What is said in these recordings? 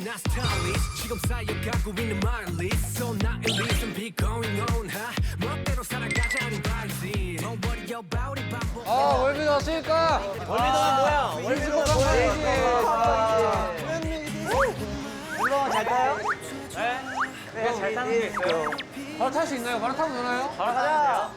나 스타일리스트 지금 쌓여가고 있는 마일리스트 So not at least and be going on 멋대로 살아가자는 바이지 Don't worry about it 반복 월미도 왔으니까. 월미도는 뭐야? 월미도는 물론 잘 타요? 네, 잘 타는 게 있어요. 바로 탈 수 있나요? 바로 타면 되나요? 바로 가자.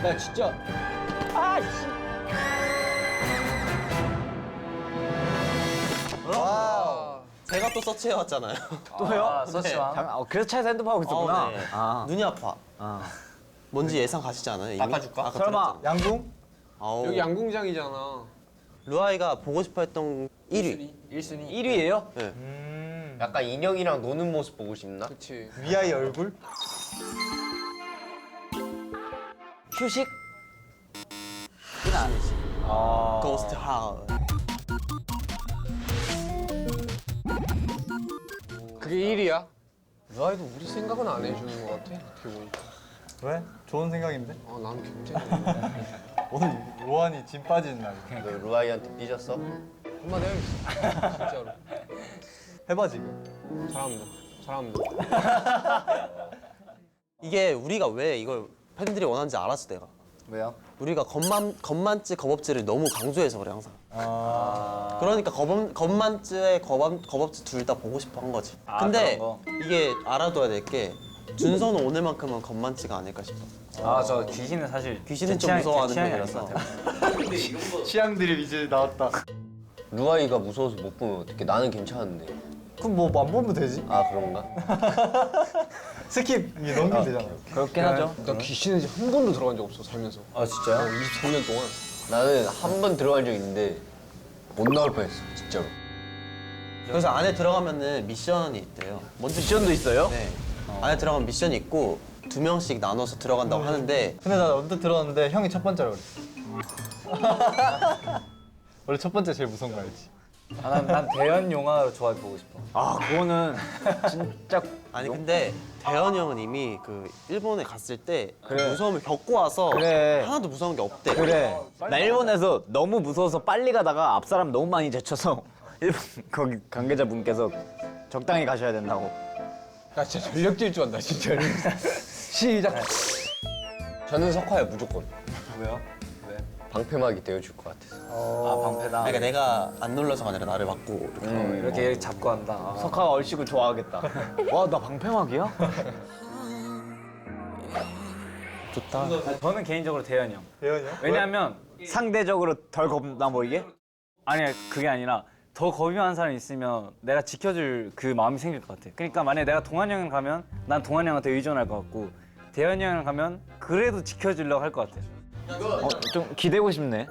야 진짜. 제가 또 서치해왔잖아요. 또요? 서치왕. 그래서 차에서 핸드폰 하고 있었구나. 네. 아. 눈이 아파. 뭔지 예상 가시지 않아요? 이미? 닦아줄까? 아까 설마. 들었잖아요. 양궁? 아우. 여기 양궁장이잖아. 루아이가 보고 싶어 했던 1위. 1순위. 1위예요? 네. 약간 인형이랑 노는 모습 보고 싶나? 그치. 위아이 얼굴? 휴식? 고스트 하울. 그게 1위야? 루아이도 우리 생각은 안 해주는 것 같아. 어떻게 보니까. 왜? 좋은 생각인데? 난 굉장히. 오늘 로한이 짐 빠지는 날. 너 루아이한테 삐졌어? 한마디 해야겠어. 진짜로. 해봐 지금. 잘합니다. 이게 우리가 왜 이걸 팬들이 원하는지 알았어 내가. 왜요? 우리가 건만찌 겁업지를 너무 강조해서 그래 항상. 아. 그러니까 건만찌에 겁업지 둘 다 보고 싶어 한 거지. 아, 근데 그런 거? 이게 알아둬야 될 게 준서는 오늘만큼은 건만찌가 아닐까 싶어. 저 귀신은 사실 귀신은 제 좀 무서워하는 제 취향이 편이라서. 아닌 것 같아요. 취향들이 이제 나왔다. 루아이가 무서워서 못 보면 어떡해? 나는 괜찮은데. 그럼 뭐 안 보면 되지? 아 그런가? 스킵 이게 넘기면 되잖아. 그렇긴 하죠. 나 귀신은 이제 한 번도 들어간 적 없어, 살면서. 아 진짜요? 23년 동안. 나는 한 번 들어간 적 있는데 못 나올 뻔했어, 진짜로. 그래서 안에 들어가면은 미션이 있대요. 먼저 미션도 있어요? 네. 안에 들어가면 미션이 있고 2명씩 나눠서 들어간다고 하는데 근데 나 언뜻 들었는데 형이 첫 번째라고 그랬어. 원래 첫 번째 제일 무서운 거 알지? 난 대현 영화 좋아해 보고 싶어. 그거는 진짜 아니 근데 대현이 형은 이미 그 일본에 갔을 때 그래. 무서움을 겪고 와서 그래. 하나도 무서운 게 없대. 그래. 나 일본에서 너무 무서워서 빨리 가다가 앞 사람 너무 많이 제쳐서 일본 거기 관계자분께서 적당히 가셔야 된다고. 나 진짜 전력 질주한다, 진짜로. 시작. 저는 석화야 무조건. 왜요? 방패막이 되어줄 것 같아서. 방패다. 그러니까 내가 안 눌러서가 아니라 나를 맞고 이렇게. 이렇게 잡고 한다. 석화가 얼씨구 좋아하겠다. 와, 나 방패막이야? 좋다. 저는 개인적으로 대현이 형. 대현이 형? 왜냐면 상대적으로 덜 겁나 보이게? 아니, 그게 아니라 더 겁이 많은 사람이 있으면 내가 지켜줄 그 마음이 생길 것 같아. 그러니까 만약에 내가 동환이 형을 가면 난 동환이 형한테 의존할 것 같고 대현이 형을 가면 그래도 지켜주려고 할 것 같아. 좀 기대고 싶네.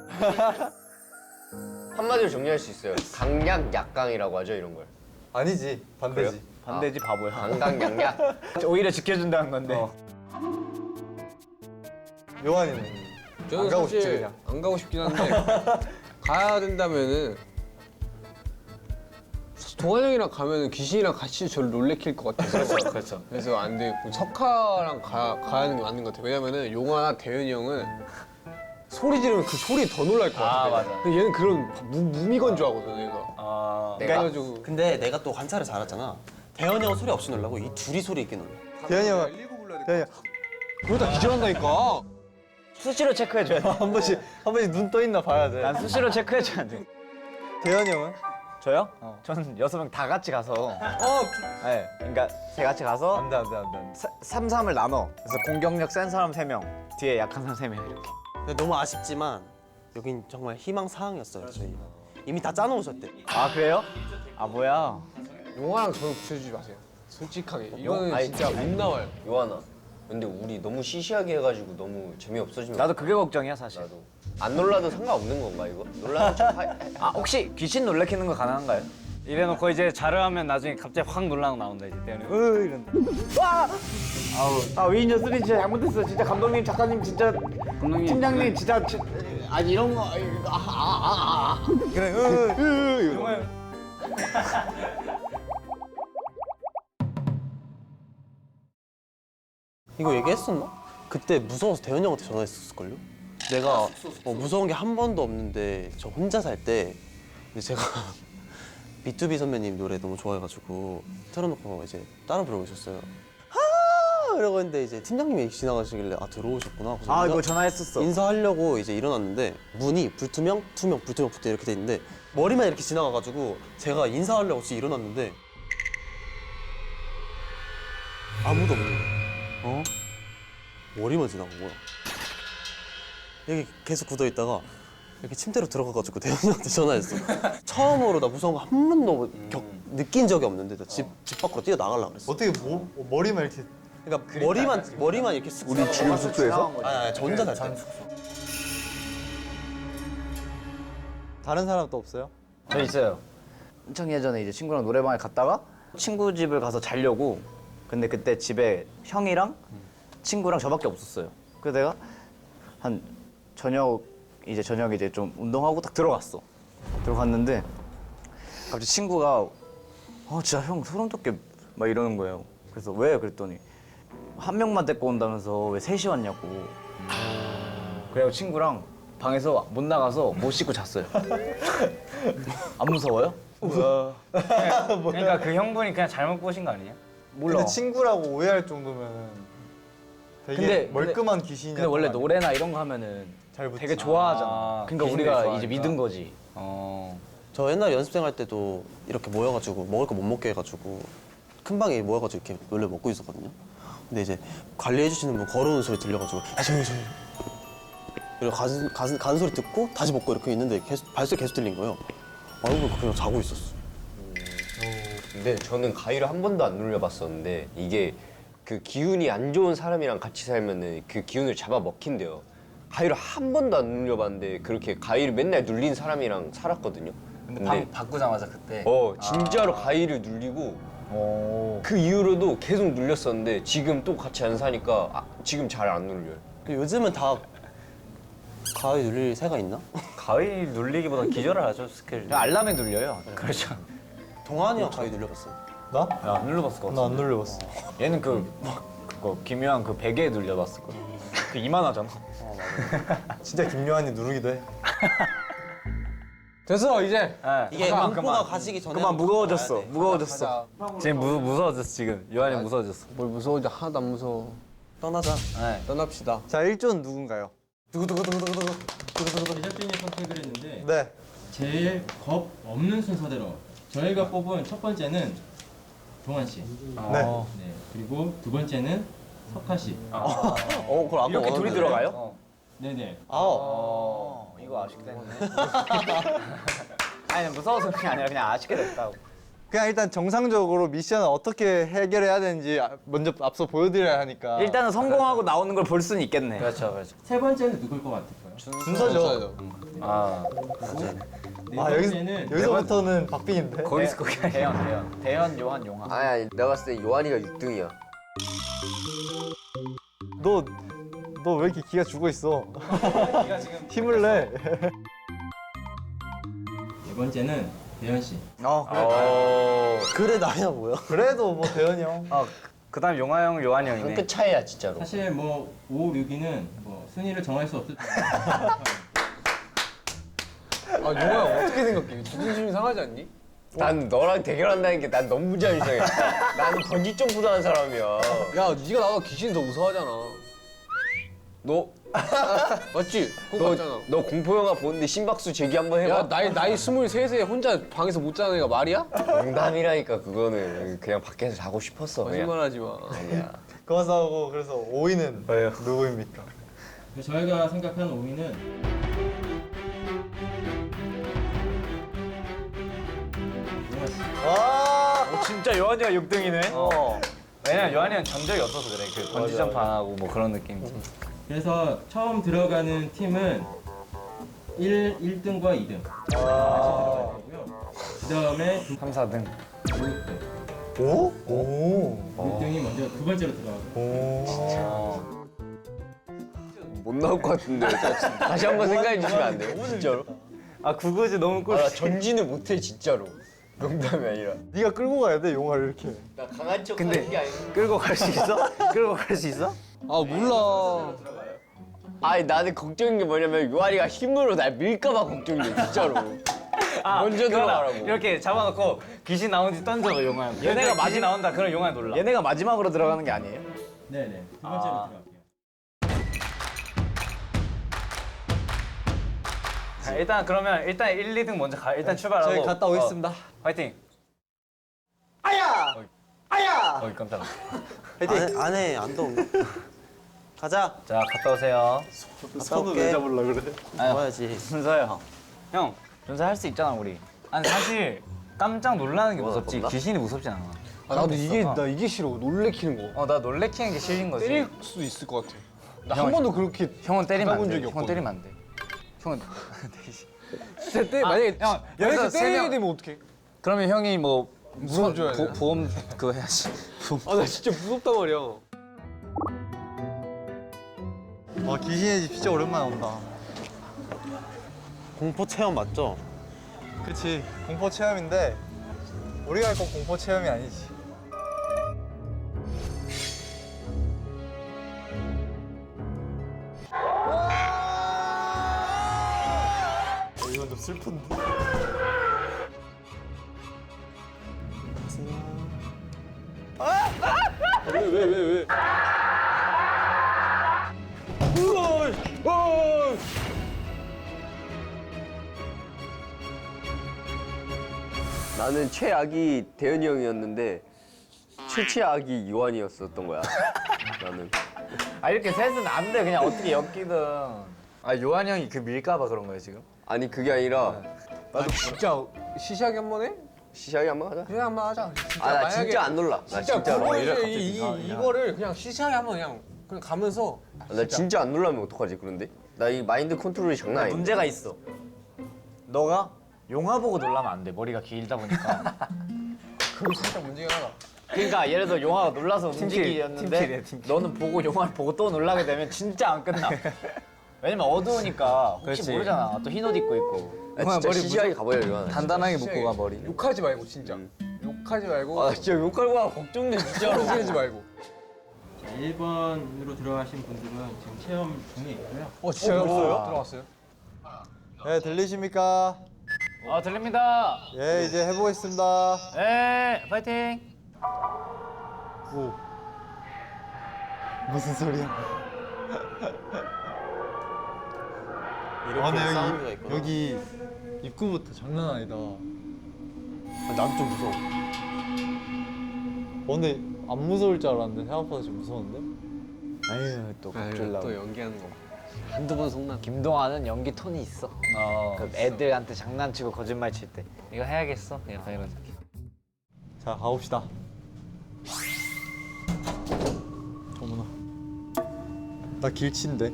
한마디로 정리할 수 있어요. 강약 약강이라고 하죠, 이런 걸. 아니지 반대지. 반대지 바보야. 강강 약약. 오히려 지켜준다는 건데. 요한이는 저는 안 가고 사실 싶지, 그냥. 안 가고 싶긴 한데 가야 된다면은 동환 형이랑 가면은 귀신이랑 같이 저를 놀래킬 것 같아서 그렇죠. 그래서 안 되고 석하랑 가야 하는 게 맞는 것 같아. 왜냐면은 용화나 대현이 형은 소리 지르면 그 소리에 더 놀랄 것 같아. 맞아. 근데 얘는 그런 무미건 좋아하거든, 얘가. 그래가지고 근데 내가 또 관찰을 잘했잖아. 대현이 형 소리 없이 놀라고 이 둘이 소리 있게 놀라. 대현이 형. 대현이 그러다 기절한다니까. 수시로 체크해줘야 돼. 한 번씩 눈 떠 있나 봐야 돼. 난 수시로 체크해줘야 돼. 대현이 형은? 저요? 저는 6명 다 같이 가서 네, 그러니까 다 같이 가서 안돼. 3-3을 나눠. 그래서 공격력 센 사람 3명, 뒤에 약한 사람 3명 이렇게. 근데 너무 아쉽지만 여긴 정말 희망 사항이었어요. 저희 이미 다 짜놓으셨대. 아 그래요? 아 뭐야? 용화랑 저는 붙여주지 마세요. 솔직하게 이거는 아니, 진짜 못 나와요. 요하나. 근데 우리 너무 시시하게 해가지고 너무 재미없어지면 나도 그게 걱정이야 사실. 나도 안 놀라도 상관없는 건가 이거? 놀라면 좀 아 혹시 귀신 놀래키는 거 가능한가요? 이래놓고 이제 자르하면 나중에 갑자기 확 놀라고 나온다 이제 때문에 이런. 와! 아우 위인저 쓰리 진짜 잘못했어. 진짜 감독님 작가님 진짜 팀장님 진짜 아니 이런 거 그래 이거. 이거 얘기했었나? 그때 무서워서 대현이 형한테 전화했었을걸요? 내가 무서운 게 한 번도 없는데 저 혼자 살 때 근데 제가 B2B 선배님 노래 너무 좋아해가지고 틀어놓고 이제 따라 부르고 있었어요. 하! 이러고 있는데 이제 팀장님이 지나가시길래 아 들어오셨구나. 그래서 아 이거 전화했었어. 인사하려고 이제 일어났는데 문이 불투명, 투명, 불투명, 불투명 이렇게 돼 있는데 머리만 이렇게 지나가가지고 제가 인사하려고 지금 일어났는데 아무도 없는 거야. 머리만 지나간 거야. 여기 계속 굳어 있다가 이렇게 침대로 들어가가지고 대현이한테 전화했어. 처음으로 나 무서운 거 한 번도 느낀 적이 없는데 나 집 밖으로 뛰어 나가려고 그랬어. 어떻게 머리만 이렇게 그러니까 머리만 이렇게 쓱 우리 지금 숙소에서? 아니 저 혼자 살 때. 다른 사람 또 없어요? 저 있어요. 엄청 예전에 이제 친구랑 노래방에 갔다가 친구 집을 가서 자려고. 근데 그때 집에 형이랑 친구랑 저밖에 없었어요. 그래서 내가 한 저녁에 이제 좀 운동하고 딱 들어갔어. 들어갔는데 갑자기 친구가 진짜 형 소름 돋게 막 이러는 거예요. 그래서 왜? 그랬더니 한 명만 데리고 온다면서 왜 셋이 왔냐고. 그래서 친구랑 방에서 못 나가서 못 씻고 잤어요. 안 무서워요? 뭐야? 그러니까 그 형분이 그냥 잘못 보신 거 아니에요? 몰라. 근데 친구라고 오해할 정도면 되게 근데- 멀끔한 귀신이야. 근데 원래 노래나 이런 거 하면은 잘 붙지. 되게 좋아하잖아. 그러니까 귀신들 우리가 좋아하니까. 이제 믿은 거지. 저 옛날 연습생 할 때도 이렇게 모여가지고 먹을 거 못 먹게 해가지고 큰 방에 모여가지고 이렇게 원래 먹고 있었거든요. 근데 이제 관리해 주시는 분 걸어오는 소리 들려가지고 저기 그리고 가는 소리 듣고 다시 먹고 이렇게 있는데 발소리 계속 들린 거예요. 알고 보니까 그냥 자고 있었어. 근데 저는 가위를 한 번도 안 눌려봤었는데 이게 그 기운이 안 좋은 사람이랑 같이 살면은 그 기운을 잡아 먹힌대요. 가위를 한 번도 안 눌려봤는데 그렇게 가위를 맨날 눌린 사람이랑 살았거든요. 근데 바꾸자마자 그때. 진짜로 가위를 눌리고 그 이후로도 계속 눌렸었는데 지금 또 같이 안 사니까 지금 잘 안 눌려요. 요즘은 다 가위 눌릴 새가 있나? 가위 눌리기보다 기절을 하죠 스케줄. 알람에 눌려요. 그렇죠. 동환이 형 가위 눌려봤어요. 나? 야, 안 눌러봤을 것 나 같아. 안 눌려봤어. 얘는 그거 김요한 그 베개에 눌려봤을 거야. 그 이만하잖아. 진짜 김요한이 누르기도 해. 됐어 이제. 이게 공포가 가시기 전에 그만 무거워졌어. 가야 돼. 무거워졌어. 지금 무서워졌어 지금. 요한이 무서워졌어. 뭘 무서워지 하나도 안 무서워. 떠나자. 떠납시다. 자 1조는 누군가요? 제작진이 선택을 했는데 네. 제일 겁 없는 순서대로 저희가 뽑은 첫 번째는 동환 씨, 네. 네, 그리고 두 번째는 석하 씨, 그걸 아까 이렇게 둘이 원하는데. 들어가요? 네네. 이거 아쉽게 됐네. 아니 무서워서 그게 아니라 그냥 아쉽게 됐다고. 그냥 일단 정상적으로 미션을 어떻게 해결해야 되는지 먼저 앞서 보여드려야 하니까. 일단은 성공하고 나오는 걸 볼 수는 있겠네. 그렇죠. 세 번째는 누굴 것 같을까요? 순서죠. 아 네 아 번째는 여기서부터는 박빙인데. 거기서 거기 대현, 요한, 용한. 아니 내가 봤을 때 요한이가 6등이야. 너 왜 이렇게 기가 죽어 있어? 힘을 내. 네 번째는 대현 씨. 그래 나야 뭐야? 그래도 뭐 대현이 형. 그다음 용화 형, 요한이 형이네. 한 끗 차이야 진짜로. 사실 뭐 5, 6위는 뭐 순위를 정할 수 없을 용호야 어떻게 생각해? 자존심 상하지 않니? 난 너랑 대결한다는 게 난 너무 자존심이 나는 번지 점프도 하는 사람이야. 야 네가 나보다 귀신 더 무서워하잖아. 너 맞지? 그거 맞잖아. 너 공포 영화 보는데 심박수 제기 한번 해봐. 야 나이 23에 혼자 방에서 못 자는 애가 말이야? 농담이라니까 그거는 그냥 밖에서 자고 싶었어. 그냥. 거짓말하지 마. 아니야. 그만 싸우고 그래서 5위는 누구입니까? 저희가 생각하는 5위는 와. 진짜 요한이가 6등이네. 왜냐면 요한이 형 전적이 없어서 그래. 그 번지 점프 안 하고 뭐 그런 느낌이지. 그래서 처음 들어가는 팀은 1등과 2등 같이 들어가야 되고요. 그 다음에 3, 4등. 6등. 오? 오. 6등이 먼저 두 번째로 들어가고. 못 나올 것 같은데. 다시 한번 생각해 주시면 안 돼요? 진짜로? 아 그거지 너무 꿀. 나 전지는 못해 진짜로. 농담이 아니라. 네가 끌고 가야 돼 용화를 이렇게. 나 강한 척 근데 하는 게 아니고. 끌고 갈 수 있어? 끌고 갈 수 있어? 아 몰라. 아니 나는 걱정인 게 뭐냐면 요한이가 힘으로 날 밀까봐 걱정돼 진짜로. 먼저 들어가라고. 이렇게 잡아놓고 귀신 나오는지 던져봐 용화 형. 얘네가 마지 나온다 그럼 용화 놀라. 얘네가 마지막으로 들어가는 게 아니에요? 네네. 두 번째로 들어갈게요. 자, 일단 그러면 일단 1, 2등 먼저 가. 일단 출발하고. 저희 갔다 오겠습니다. 화이팅. 아야! 아야! 어이 깜짝아. 안해 안동. 가자. 자 갔다 오세요. 손을 왜 잡으려 그래? 잡아야지. 준서요. 형 준서 할 수 있잖아 우리. 아니 사실 깜짝 놀라는 게 무섭지 겁나? 귀신이 무섭진 않아. 아, 나도 이게 싫어. 놀래키는 거. 나 놀래키는 게 싫은 거지. 때릴 수도 있을 것 같아. 나 한 번도 그렇게 형은 때리면 안 받아본 돼. 적이 형은 없거든. 때리면 안 돼. 형은 진짜 만약에 형, 여기서 만약에 세 때리게 명- 되면 어떡해? 그러면 형이 뭐 무서워줘야 돼. 보험 그거 해야지. 아 나 진짜 무섭단 말이야. 와 귀신의 집 진짜 오랜만에 온다. 공포 체험 맞죠? 그렇지 공포 체험인데 우리가 할 건 공포 체험이 아니지. 이건 좀 슬픈데. 왜? 나는 최악이 대현이 형이었는데 최악이 요한이었었던 거야. 나는. 아 이렇게 셋은 안 돼. 그냥 어떻게 엮이든. 아 요한 형이 그 밀까봐 그런 거예요 지금? 아니 그게 아니라 나도 진짜 시시하게 한 번 해? 시작이 한번 하자. 그냥 한 번 하자. 진짜 아 나 만약에 진짜 안 놀라. 나 진짜 진짜로. 그거 이래 이제 갑자기 이거를 그냥 시시하게 한번 그냥 가면서 나 진짜 안 놀라면 어떡하지 그런데? 나 이 마인드 컨트롤이 장난 아니야. 문제가 있어. 너가 용화 보고 놀라면 안 돼. 머리가 길다 보니까. 그거 살짝 문제가 하나. 그러니까 예를 들어 용화가 놀라서 움직이렸는데 너는 보고 용화를 보고 또 놀라게 되면 진짜 안 끝나. 왜냐면 어두우니까 혹시 그렇지. 모르잖아. 또 흰 옷 입고 있고. 나 진짜 시시하게 가버려 요한. 단단하게 시시하게. 묶고 가 머리. 욕하지 말고 진짜. 욕하지 말고. 아 진짜 욕할 거야 걱정돼 진짜로. 지르지 말고. 자, 1번으로 들어가신 분들은 지금 체험 중에 있고요. 진짜요? 들어갔어요? 네 들리십니까? 들립니다. 예 이제 해보겠습니다. 네, 파이팅. 오. 무슨 소리야? 이렇게 근데 사운드가 있구나. 여기 입구부터 장난 아니다. 난 좀 무서워. 근데 안 무서울 줄 알았는데 생각보다 좀 무서운데? 아유 또 또 연기하는 거. 한두 번 속나. 김동완은 연기 톤이 있어. 그 애들한테 장난치고 거짓말 칠 때. 이거 해야겠어. 약간 이런 느낌. 자 가봅시다. 어머나. 나 길치인데.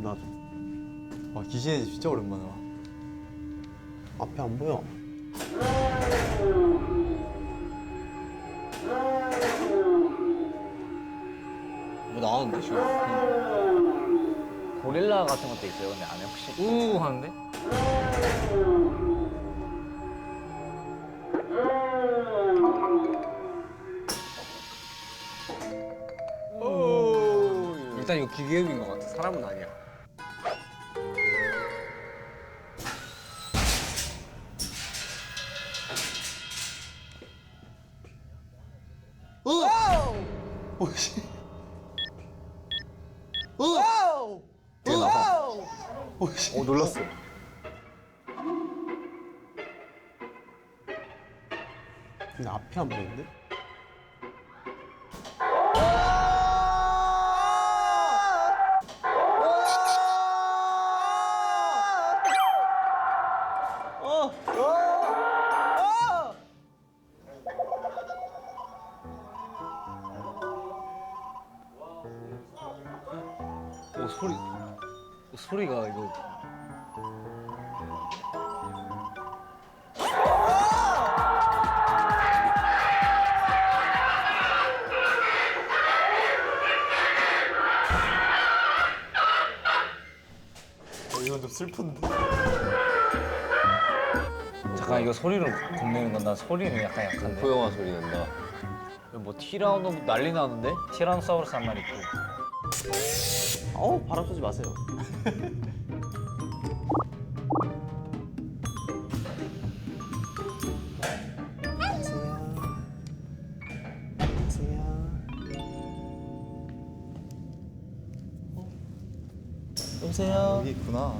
나 와 귀신의 집 진짜 오랜만에 와. 앞에 안 보여. 뭐 나왔는데 지금? 고릴라 같은 것도 있어요. 근데 안에 혹시 우 하는데? 일단 이거 기계음인 것 같아. 사람은 아니야. 오! 뒤에 나와. 놀랐어. 근데 앞에 안 보이는데? 소리가 이거. 이건 좀 슬픈데. 잠깐 이거 소리로 겁내는 건 난 소리는 약간 약한데. 포영화 소리 난다. 뭐 티라노 난리 나는데? 티라노사우루스 한 마리 있고. 바람 쏘지 마세요. 여보세요. 여기 있구나.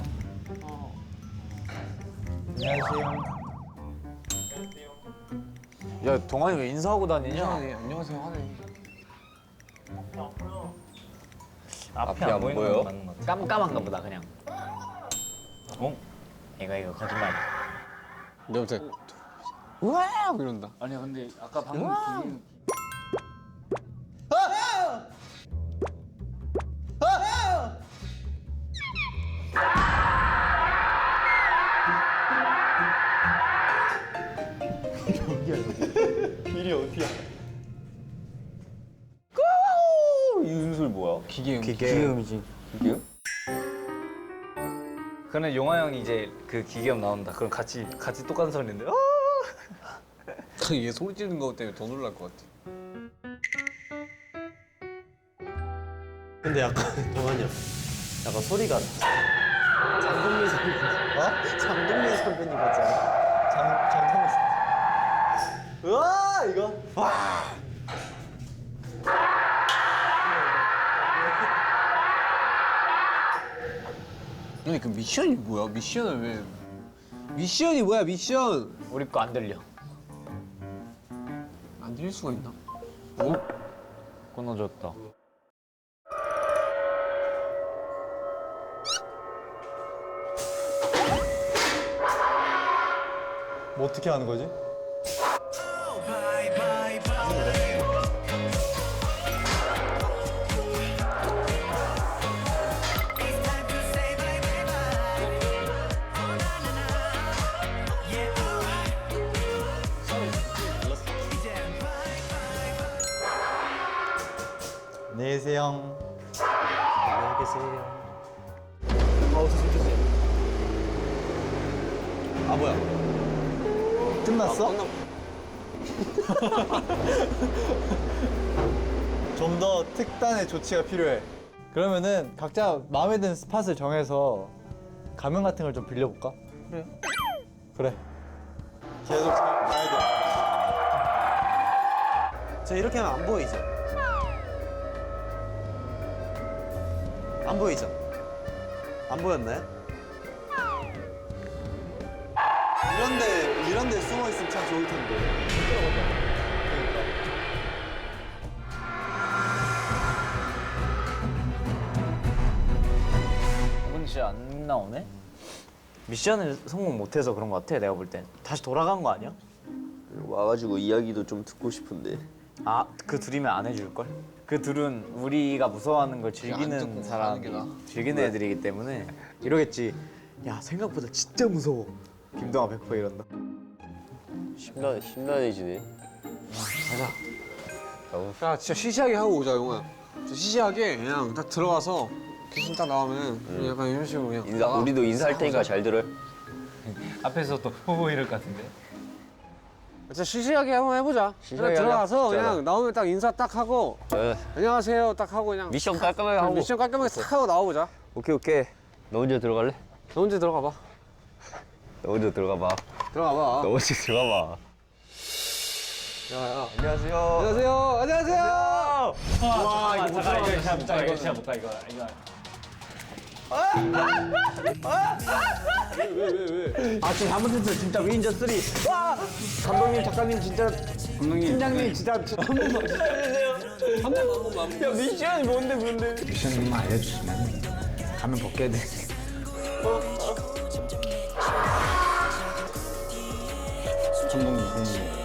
안녕하세요. 야 동환이 왜 인사하고 다니냐? 안녕하세요 하네. 앞이 안 안 보이는 보여? 건 맞는 것 같아. 깜깜한가 보다 그냥. 어? 이거 거짓말. 근데 아무튼 우와 이런다. 아니야 근데 아까 방금 길이 어디야? 이 음소리 뭐야? 기계음이지. 기계음? 그러면 용화 형이 이제 그 기계음 나온다. 그럼 같이 똑같은 소리인데. 얘 소리 지르는 거 때문에 더 놀랄 것 같아. 근데 약간 동환이 형. 약간 소리가 장동민 선배님. 장동민 선배님 같잖아. 장동민 씨. 으아 이거. 근데 그 미션이 뭐야? 미션을 왜? 미션이 뭐야? 미션 우리 거 안 들려. 안 들릴 수가 있나? 끊어졌다. 뭐 어떻게 하는 거지? 안녕히 계세요. 안녕히 계세요. 아 뭐야? 끝났어? 좀 더 특단의 조치가 필요해. 그러면은 각자 마음에 드는 스팟을 정해서 가면 같은 걸 좀 빌려볼까? 그래. 그래. 계속 잘 가야 돼. 저 이렇게 하면 안 보이죠? 안 보이죠? 안 보였나요? 이런 데 숨어 있으면 참 좋을 텐데. 이건 진짜 안 나오네? 미션을 성공 못해서 그런 것 같아 내가 볼 땐. 다시 돌아간 거 아니야? 와가지고 이야기도 좀 듣고 싶은데. 아, 그 둘이면 안 해줄걸? 그 둘은 우리가 무서워하는 걸 안 듣고 즐기는 사람, 가는 게 나아. 즐기는 애들이기 때문에 이러겠지. 야, 생각보다 진짜 무서워. 김동아 100% 이런다. 심란해지네. 야 진짜 시시하게 하고 오자 용아. 진짜 시시하게 그냥 딱 들어가서 귀신 딱 나오면 약간 이런 식으로 그냥. 우리도 인사할 테니까 잘 들어. 앞에서 또 후보 이럴 것 같은데. 진짜 시시하게 한번 해보자. 시시하게 그냥 들어가서 하자. 그냥 나오면 딱 인사 딱 하고 안녕하세요 딱 하고 그냥 미션 깔끔하게 하고. 미션 깔끔하게 탁 하고 나와보자. 오케이. 너 먼저 들어갈래? 너 혼자 들어가봐. 너 먼저 들어가봐. 들어가봐. 너 먼저 들어가봐. 야야. 안녕하세요. 안녕하세요. 안녕하세요. 와, 이거 못 가. 이거 진짜 못 가. 이거 진짜 못 가. 이거. 아 진짜 잘못했어요. 진짜 위인저 3. 와! 감독님, 작가님 진짜 감독님, 팀장님 진짜 한 번만 해주세요. 한 번만. 야 미션이 뭔데? 미션만 알려주시면 가면 벗겨야 돼. 감독님.